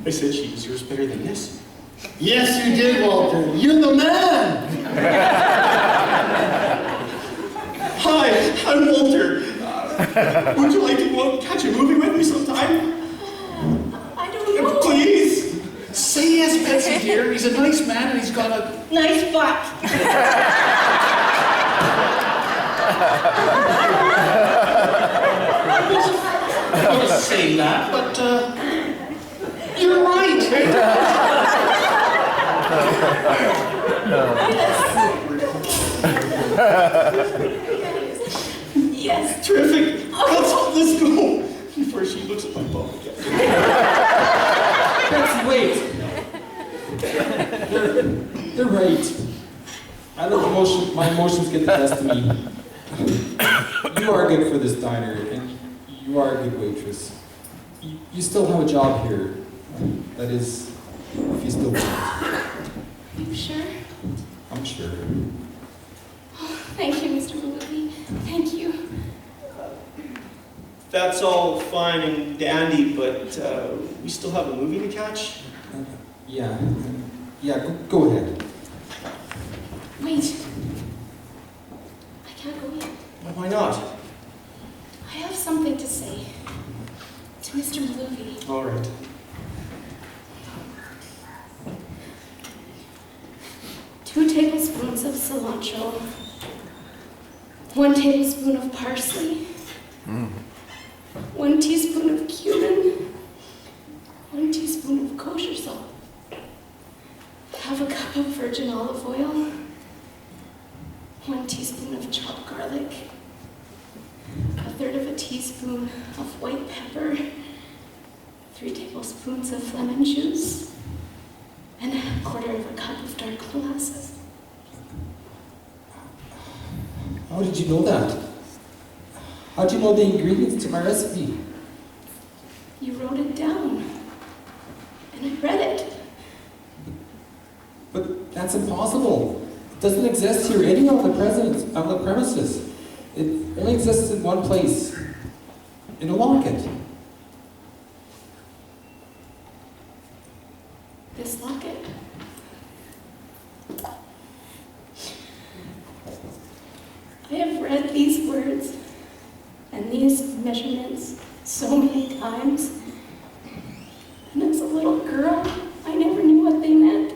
I said she deserves better than this. Yes, you did, Walter. You're the man. Hi, I'm Walter. Would you like to go out and catch a movie with me sometime? I don't know. Please. Say yes, Betsy, dear. He's a nice man and he's got a... Nice butt. I was saying that, but you're right. Yes. Terrific. Let's go. Before she looks at my bum again. Betsy, wait. They're right. I let my emotions get the best of me. You are good for this diner, and you are a good waitress. You still have a job here. That is, if you still want it. Are you sure? I'm sure. Oh, thank you, Mr. Malooey. Thank you. That's all fine and dandy, but we still have a movie to catch. Yeah. Go ahead. Wait. I can't go yet. Why not? I have something to say to Mr. Malooey. All right. Two tablespoons of cilantro. 1 tablespoon of parsley. 1 teaspoon of cumin. 1 teaspoon of kosher salt. Have a cup of virgin olive oil. 1 teaspoon of chopped garlic. 1/3 of a teaspoon of white pepper. 3 tablespoons of lemon juice. And 1/4 of a cup of dark molasses. How did you know that? How did you know the ingredients to my recipe? You wrote it down. And I read it. But that's impossible. It doesn't exist here anywhere on the premises. It only exists in one place. In a locket. This locket. I have read these words and these measurements so many times. And as a little girl, I never knew what they meant.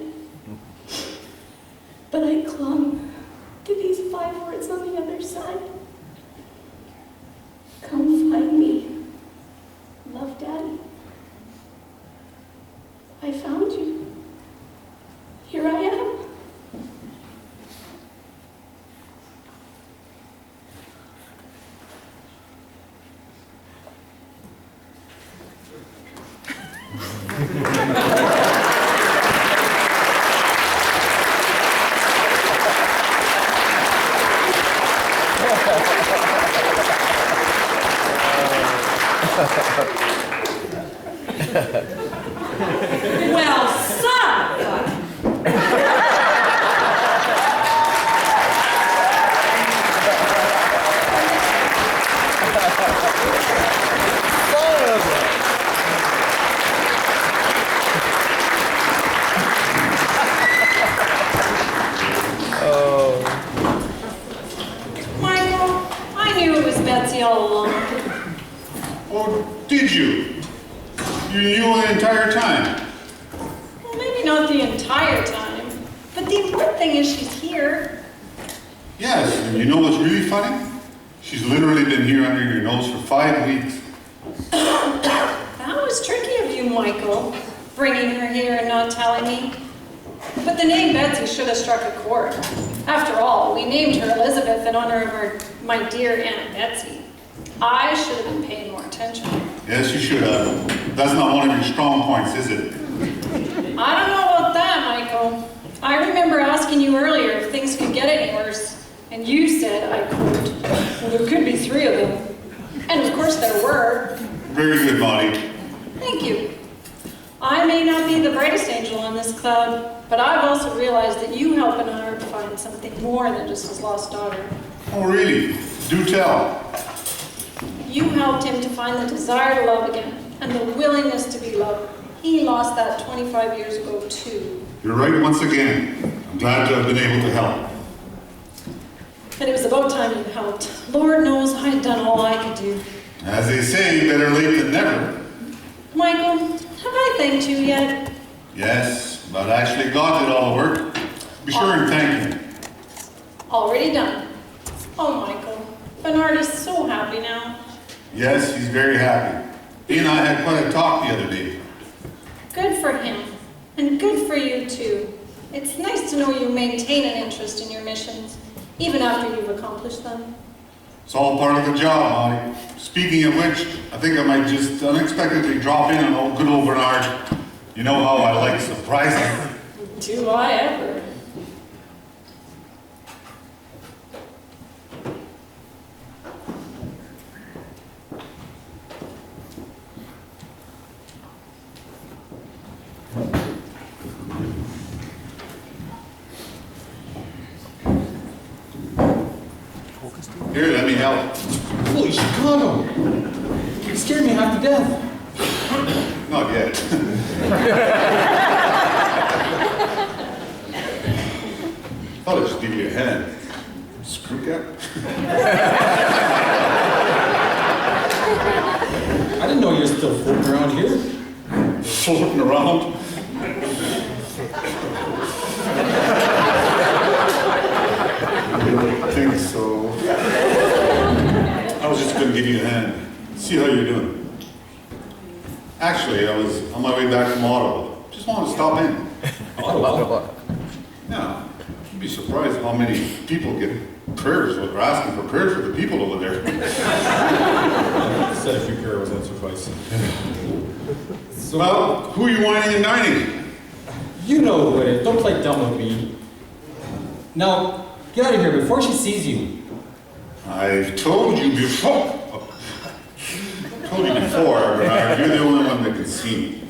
But I clung to these 5 words on the other side. Come find me. Love, Daddy. I found you. Here I am. Well, son! Michael, I knew it was Betsy all along. Oh, did you? You knew the entire time? Well, maybe not the entire time, but the important thing is she's here. Yes, and you know what's really funny? She's literally been here under your nose for 5 weeks. That was tricky of you, Michael, bringing her here and not telling me. But the name Betsy should have struck a chord. After all, we named her Elizabeth in honor of my dear Aunt Betsy. I should have been paying more attention. Yes, you should have. That's not one of your strong points, is it? I don't know about that, Michael. I remember asking you earlier if things could get any worse, and you said, I quote, well, there could be 3 of them. And of course there were. Very good, Molly. Thank you. I may not be the brightest angel on this cloud, but I've also realized that you help Bernard find something more than just his lost daughter. Oh, really? Do tell. You helped him to find the desire to love again, and the willingness to be loved. He lost that 25 years ago, too. You're right once again. I'm glad to have been able to help. And it was about time you helped. Lord knows I had done all I could do. As they say, better late than never. Michael, have I thanked you yet? Yes, but actually God did all the work. Be sure and thank him. Already done. Oh, Michael, Bernard is so happy now. Yes, he's very happy. He and I had quite a talk the other day. Good for him, and good for you too. It's nice to know you maintain an interest in your missions, even after you've accomplished them. It's all part of the job, Molly. Speaking of which, I think I might just unexpectedly drop in on good old Bernard. You know how I like surprises. Do I ever? Here, let me help. Holy Chicago! You scared me half to death. Not yet. Thought I'd just give you a hand. Screw cap. I didn't know you were still floating around here. Floating around. I think so. I was just going to give you a hand. See how you're doing. Actually, I was on my way back from Ottawa. Just wanted to stop in. Ottawa? Yeah. You'd be surprised how many people get prayers, or asking for prayers for the people over there. I said a few prayers once or twice. So, Well, who are you whining and dining? you know who it is. Don't play dumb with me. Now, get out of here before she sees you. I've told you before. Bernard, you're the only one that can see me.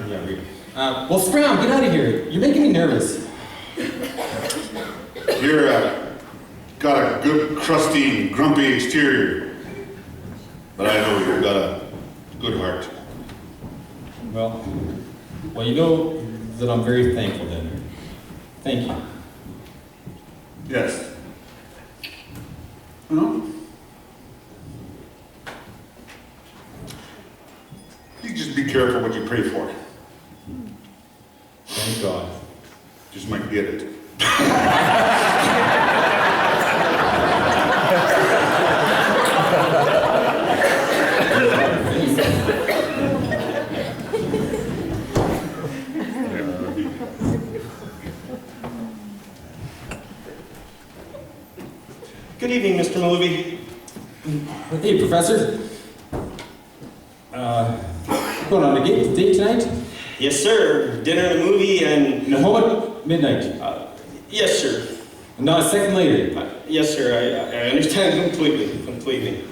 Yeah, really. Well, scram, get out of here. You're making me nervous. You're got a good, crusty, grumpy exterior, but I know you've got a good heart. Well, you know that I'm very thankful then. Thank you. Yes. No? You just be careful what you pray for. Thank God. Just might get it. Good evening, Mr. Malooby. Hey, Professor. Going on a date tonight? Yes, sir. Dinner and a movie and... Home at midnight. Yes, sir. Not a second later. Yes, sir. I understand completely.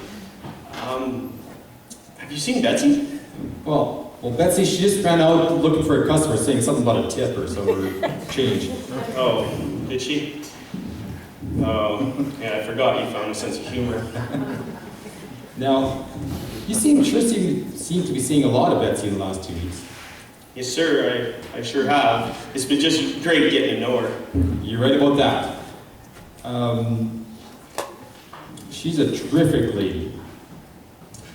Have you seen Betsy? Well, Betsy, she just ran out looking for a customer saying something about a tip or so, or change. Oh, did she? Oh, yeah, I forgot you found a sense of humor. Now, you seem to be seeing a lot of Betsy in the last 2 weeks. Yes, sir. I sure have. It's been just great getting to know her. You're right about that. She's a terrific lady.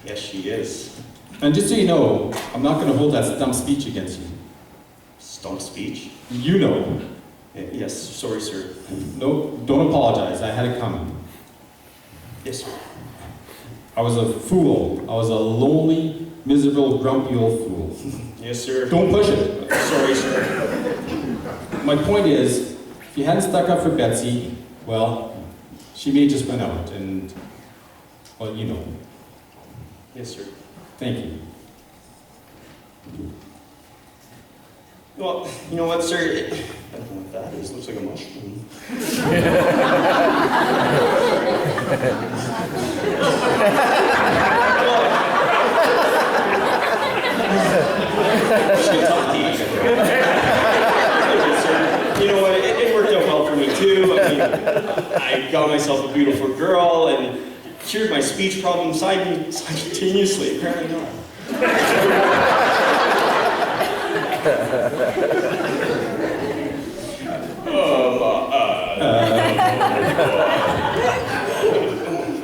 Yes, she is. And just so you know, I'm not going to hold that stump speech against you. Stump speech? You know. Yes, sorry, sir. No, don't apologize. I had it coming. Yes, sir. I was a fool. I was a lonely, miserable, grumpy old fool. Yes, sir. Don't push it. Sorry, sir. My point is, if you hadn't stuck up for Betsy, well, she may just went out and, well, you know. Yes, sir. Thank you. Well, you know what, sir? I don't know what that is. Looks like a mushroom. Should talk to you. Sir, you know what? It worked out well for me too. I mean, I got myself a beautiful girl and cured my speech problem simultaneously. Apparently not.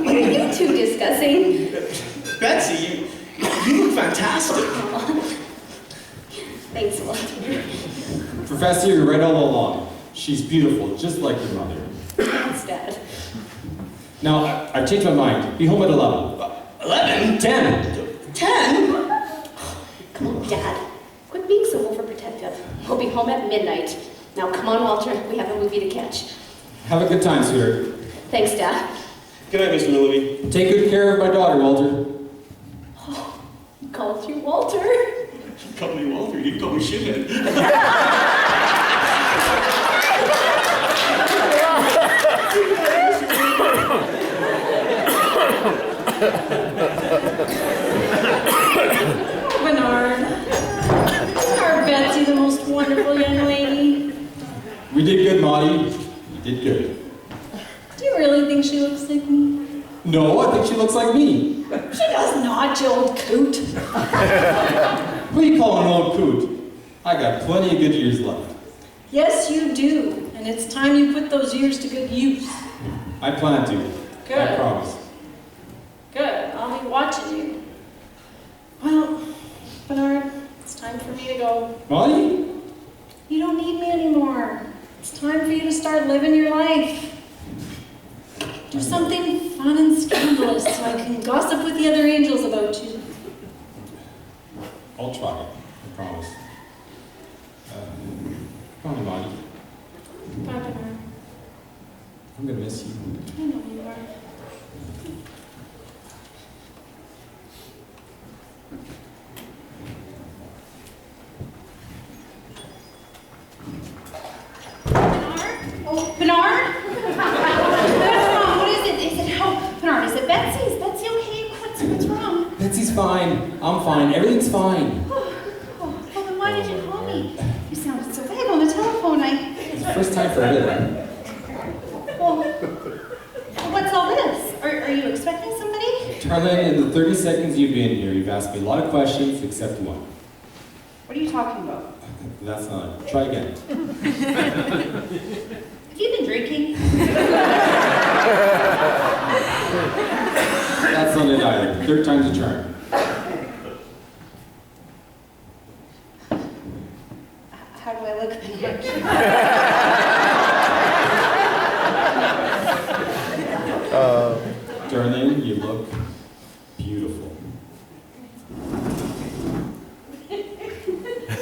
What are you two discussing? Betsy, you look fantastic. Thanks, Walter. Professor, you're right all along. She's beautiful, just like your mother. Thanks, Dad. Now, I've changed my mind. Be home at 11. 11? 10. 10? Come on, Dad. Quit being so overprotective. We'll be home at midnight. Now, come on, Walter. We have a movie to catch. Have a good time, sweetheart. Thanks, Dad. Good night, Mr. Willoughby. Take good care of my daughter, Walter. You called you Walter? You call me Walter, you call me shithead. Bernard. Isn't our Betsy the most wonderful young lady? We did good, Maudie. We did good. Do you really think she looks like me? No, I think she looks like me. She does not, you old coot. Who you calling an old coot? I got plenty of good years left. Yes, you do. And it's time you put those years to good use. I plan to. Good. I promise. Good. I'll be watching you. Well, Bernard, it's time for me to go. Maudie? You don't need me anymore. It's time for you to start living your life. Do something fun and scandalous so I can gossip with the other angels about you. I'll try. I promise. Come on, Maudie. Bye, Bernard. I'm gonna miss you. I know you are. Oh, Bernard? What's wrong? What is it? Is it how? Bernard, is it Betsy? Is Betsy okay? What's wrong? Betsy's fine. I'm fine. Everything's fine. Well, then why did you call me? You sounded so bad on the telephone. It's the first time for everything. Well, what's all this? Are you expecting somebody? Charlene, in the 30 seconds you've been here, you've asked me a lot of questions except one. What are you talking about? That's not it. Try again. Have you been drinking? That's not it either. Third time's a charm. How do I look, Bernard? Darlene, you look beautiful.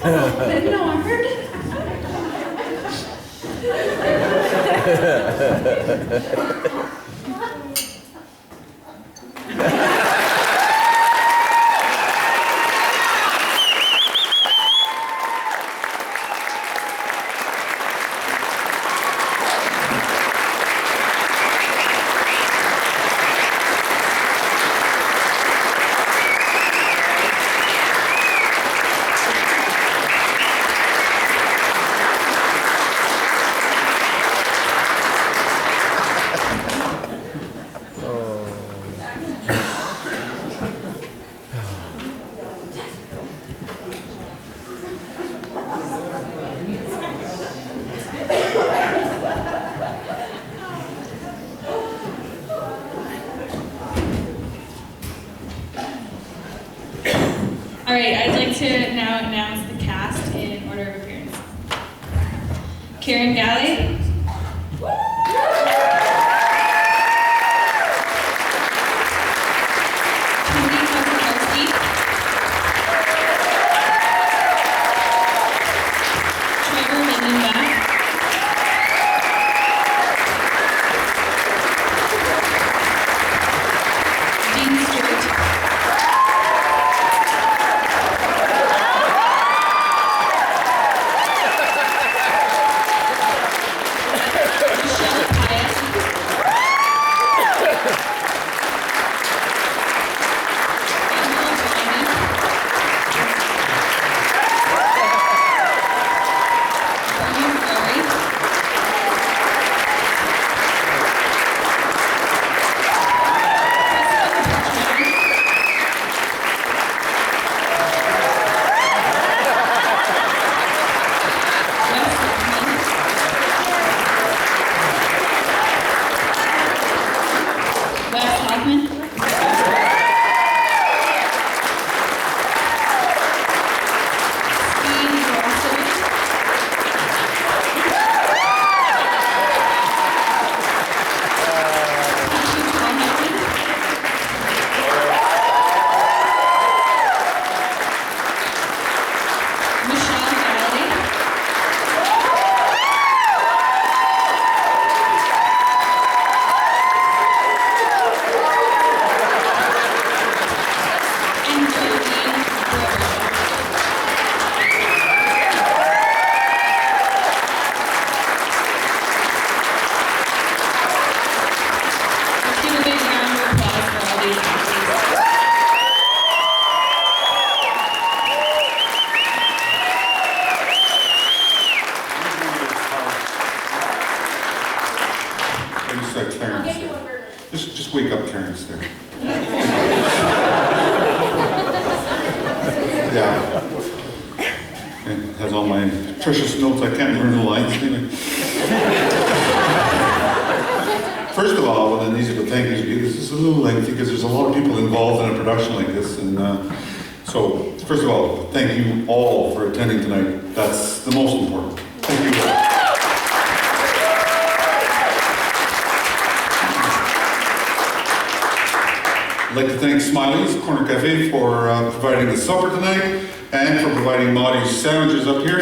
Bernard? All right, I'd like to now announce the cast in order of appearance. Karen Galley. Cody Kosakowski. Trevor Lindenbach. Dean Stewart. wake up Terrence there. Yeah. It has all my precious notes. I can't remember the lines anyway. First of all, what I need to thank you. This is a little lengthy because there's a lot of people involved in a production like this, and so first of all, thank you all for attending tonight. That's the most important. Thank you all. I'd like to thank Smiley's Corner Cafe for providing the supper tonight and for providing Maudie's sandwiches up here.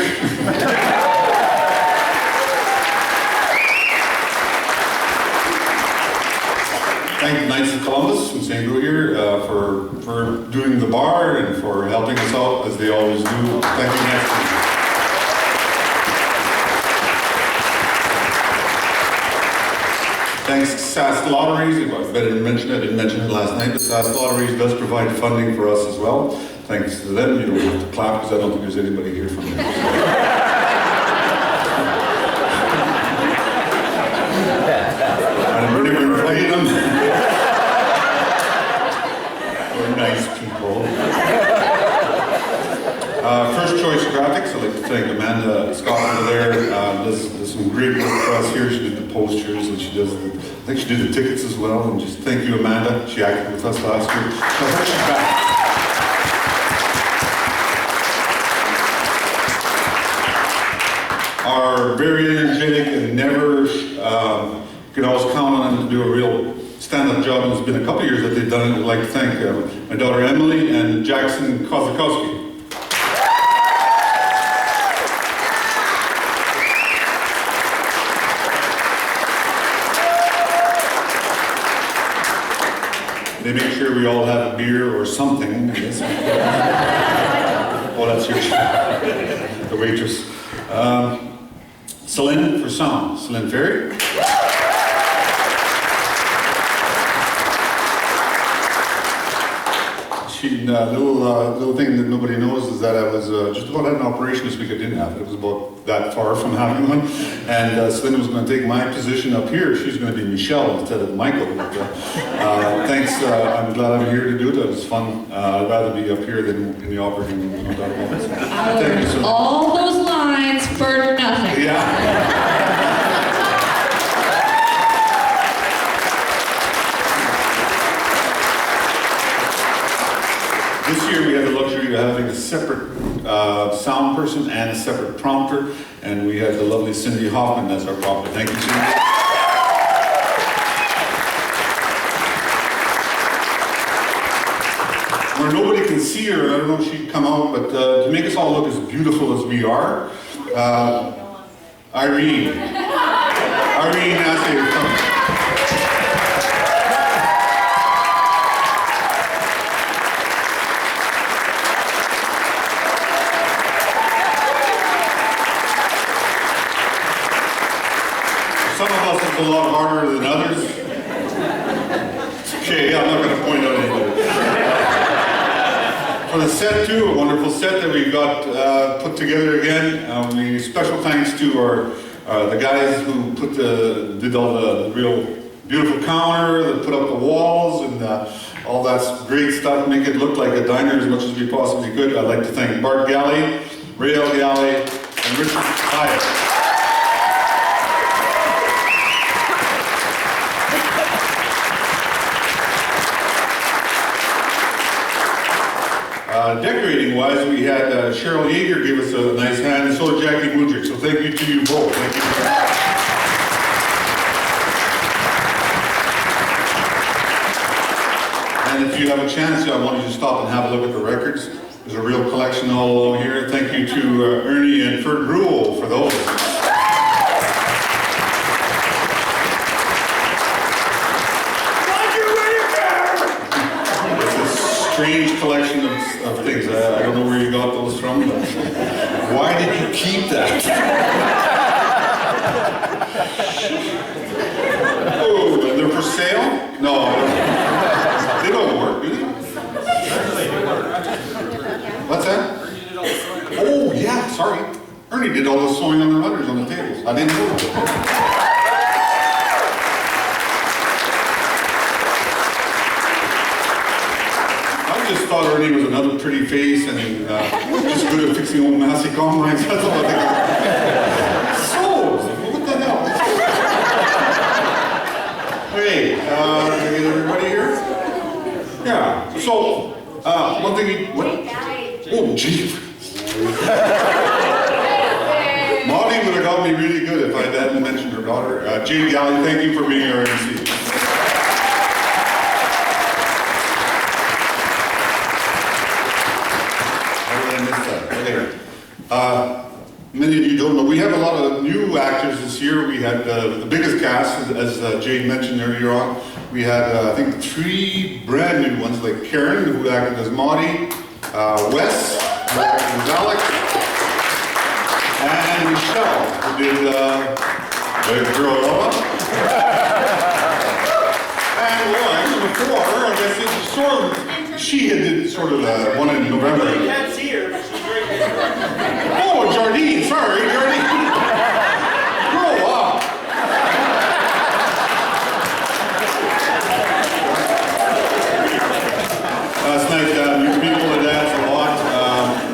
Thank the Knights of Columbus from St. Louis here for doing the bar and for helping us out as they always do. Thank you, Nancy. Thanks to S.A.D Lotteries. I didn't mention it last night, but S.A.D Lotteries does provide funding for us as well. Thanks to them. You don't have to clap because I don't think there's anybody here from there. I'm really playing them. We're nice people. First Choice Graphics, I'd like to thank Amanda Scott over there. Does some great work for us here. She did the posters and I think she did the tickets as well. And just thank you, Amanda. She acted with us last year. I hope she's back. Are very energetic and never, you can always count on them to do a real stand-up job, and it's been a couple of years that they've done it. I'd like to thank my daughter Emily and Jackson Kozakowski. They make sure we all have a beer or something, I guess. Oh, that's your the waitress. Celine for sound. Celine Ferry. Little thing that nobody knows is that I was just about had an operation this week. I didn't have it. It was about that far from having one. And Celine was going to take my position up here. She's going to be Michelle instead of Michael. But, thanks. I'm glad I'm here to do it. It was fun. I'd rather be up here than in the operating room. No doubt about it. Thank you, Celine. All those lines for nothing. Yeah. This year we had the luxury of having a separate sound person and a separate prompter, and we had the lovely Cindy Hoffman as our prompter. Thank you, Cindy. Where nobody can see her, I don't know if she'd come out, but to make us all look as beautiful as we are, Irene. Irene asked me to come. Some of us it's a lot harder than others. Okay, I'm not going to point out anybody. For the set too, a wonderful set that we got put together again. We special thanks to the guys who did all the real beautiful counter, that put up the walls and all that great stuff, make it look like a diner as much as we possibly could. I'd like to thank Bart Galley, Rael Galley, and Richard Hyatt. Decorating-wise, we had Cheryl Yeager give us a nice hand, and so did Jackie Woodrick. So thank you to you both. Thank you. And if you have a chance, I want you to stop and have a look at the records. There's a real collection all along here. Thank you to Ernie and Ferd Rule for those. Strange collection of things. I don't know where you got those from, but why did you keep that? Oh, and they're for sale? No, they don't work, do they? What's that? Oh, yeah, sorry. Ernie did all the sewing on the runners on the tables. I didn't know that. another pretty face and just good at fixing old Massey combines. That's all I think. So, what the hell? Okay, did I get everybody here? Yeah. So, one thing. What? Oh, gee. Molly would have got me really good if I hadn't mentioned her daughter. Jane Galley, thank you for being our MC. Many of you don't know, we have a lot of new actors this year. We had the biggest cast, as Jane mentioned earlier on. We had, I think, 3 brand new ones, like Karen, who acted as Maudie, Wes, who acted as Alex, and Michelle, who did the girl Lola. And before, I guess it's sort of, she did sort of one in November. You can't see her, but she's very good. Oh, Jardine, sorry, Jardine. Grow up. It's nice to have new people that dance a lot.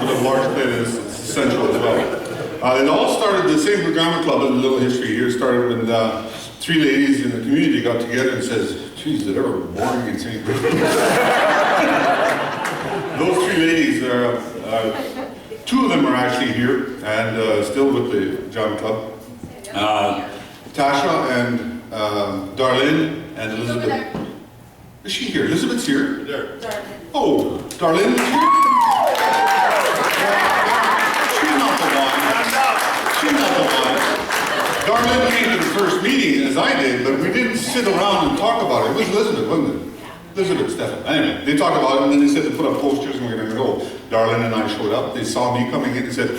With a large play is essential as well. It all started, the same drama club, a little history here, started when 3 ladies in the community got together and says, geez, they're ever boring and same. Those 3 ladies, 2 of them are actually here and still with the drama club. Tasha and Darlene and Elizabeth. Is she here? Elizabeth's here? There. Oh, Darlene is here? She's not the one. She's not the one. Darlene came to the first meeting, as I did, but we didn't sit around and talk about it. It was Elizabeth, wasn't it? Elizabeth, Stefan. Anyway, they talked about it, and then they said to put up posters, and we're going to go. Darlene and I showed up. They saw me coming in and said,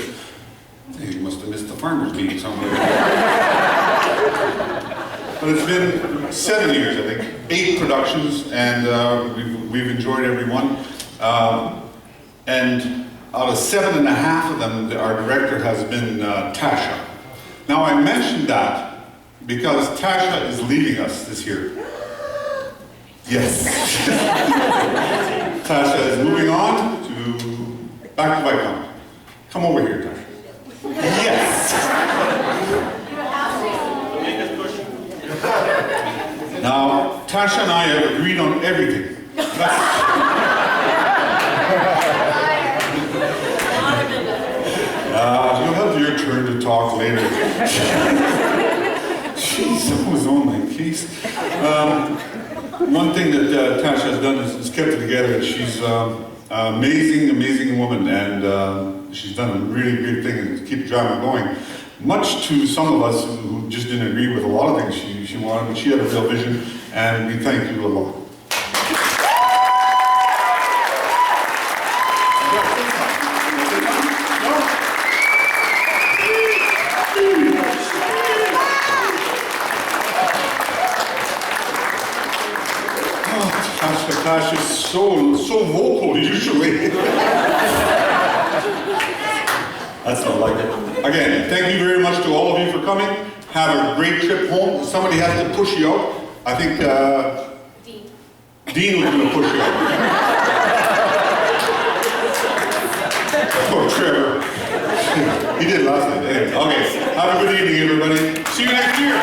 hey, you must have missed the farmers' meeting somewhere. But it's been 7 years, I think, 8 productions, and we've enjoyed every one. And out of 7.5 of them, our director has been Tasha. Now, I mentioned that because Tasha is leaving us this year. Yes. Tasha is moving on to back to Vicom. Come over here, Tasha. Yes. Now, Tasha and I have agreed on everything. You'll have your turn to talk later. She's always on my case. One thing that Tasha has done is kept it together. She's an amazing, amazing woman, and she's done a really great thing to keep the drama going. Much to some of us who just didn't agree with a lot of things she wanted, but she had a real vision, and we thank you a lot. Tasha's so vocal usually. That's not like it. Again, thank you very much to all of you for coming. Have a great trip home. Somebody has to push you out. I think Dean was going to push you out. Poor Trevor. He did last night. Anyway, okay. Have a good evening, everybody. See you next year.